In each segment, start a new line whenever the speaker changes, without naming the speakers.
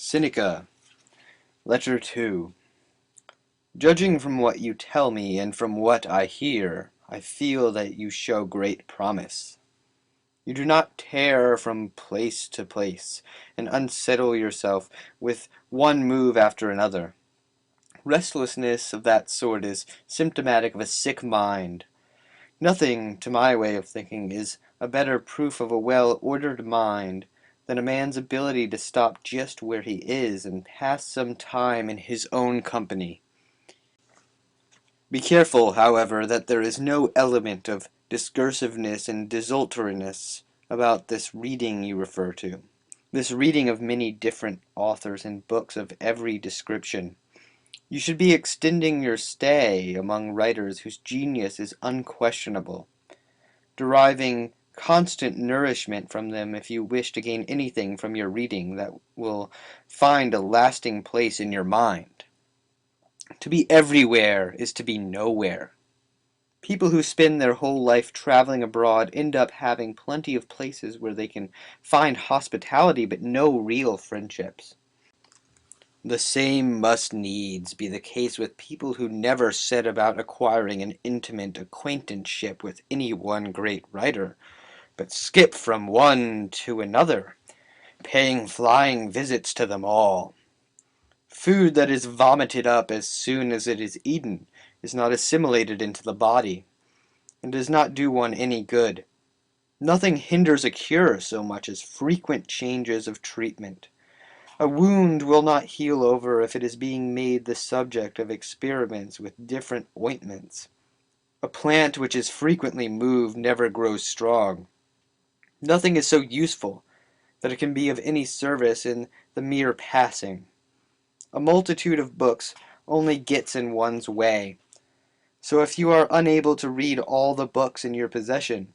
Seneca, Letter 2. Judging from what you tell me and from what I hear, I feel that you show great promise. You do not tear from place to place, and unsettle yourself with one move after another. Restlessness of that sort is symptomatic of a sick mind. Nothing, to my way of thinking, is a better proof of a well-ordered mind than a man's ability to stop just where he is and pass some time in his own company. Be careful, however, that there is no element of discursiveness and desultoriness about this reading you refer to, this reading of many different authors and books of every description. You should be extending your stay among writers whose genius is unquestionable, deriving constant nourishment from them if you wish to gain anything from your reading that will find a lasting place in your mind. To be everywhere is to be nowhere. People who spend their whole life traveling abroad end up having plenty of places where they can find hospitality but no real friendships. The same must needs be the case with people who never set about acquiring an intimate acquaintanceship with any one great writer, but skip from one to another, paying flying visits to them all. Food that is vomited up as soon as it is eaten is not assimilated into the body, and does not do one any good. Nothing hinders a cure so much as frequent changes of treatment. A wound will not heal over if it is being made the subject of experiments with different ointments. A plant which is frequently moved never grows strong. Nothing is so useful that it can be of any service in the mere passing. A multitude of books only gets in one's way. So if you are unable to read all the books in your possession,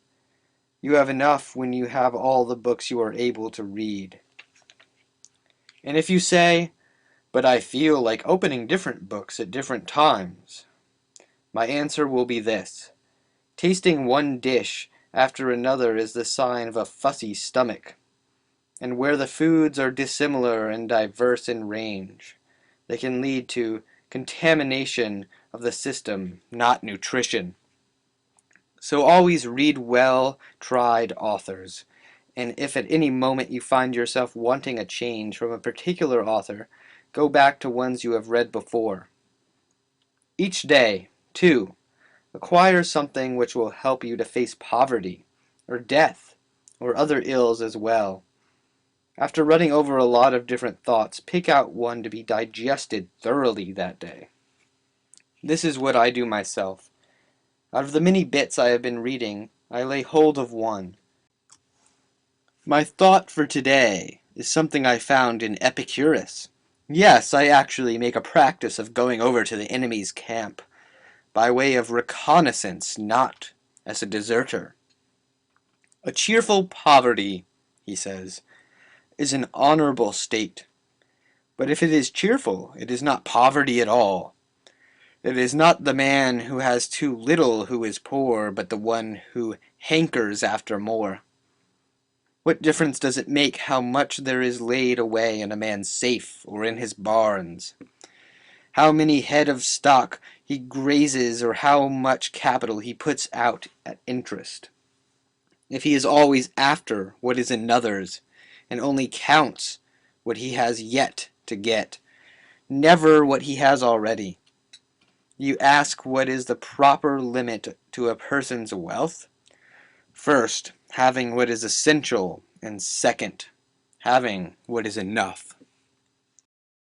you have enough when you have all the books you are able to read. And if you say, "But I feel like opening different books at different times," my answer will be this: tasting one dish after another is the sign of a fussy stomach, and where the foods are dissimilar and diverse in range, they can lead to contamination of the system, not nutrition. So always read well-tried authors, and if at any moment you find yourself wanting a change from a particular author, go back to ones you have read before. Each day, too, acquire something which will help you to face poverty, or death, or other ills as well. After running over a lot of different thoughts, pick out one to be digested thoroughly that day. This is what I do myself. Out of the many bits I have been reading, I lay hold of one. My thought for today is something I found in Epicurus. Yes, I actually make a practice of going over to the enemy's camp, by way of reconnaissance, not as a deserter. A cheerful poverty, he says, is an honorable state. But if it is cheerful, it is not poverty at all. It is not the man who has too little who is poor, but the one who hankers after more. What difference does it make how much there is laid away in a man's safe or in his barns? How many head of stock he grazes or how much capital he puts out at interest? If he is always after what is another's, and only counts what he has yet to get, never what he has already. You ask what is the proper limit to a person's wealth? First, having what is essential, and second, having what is enough.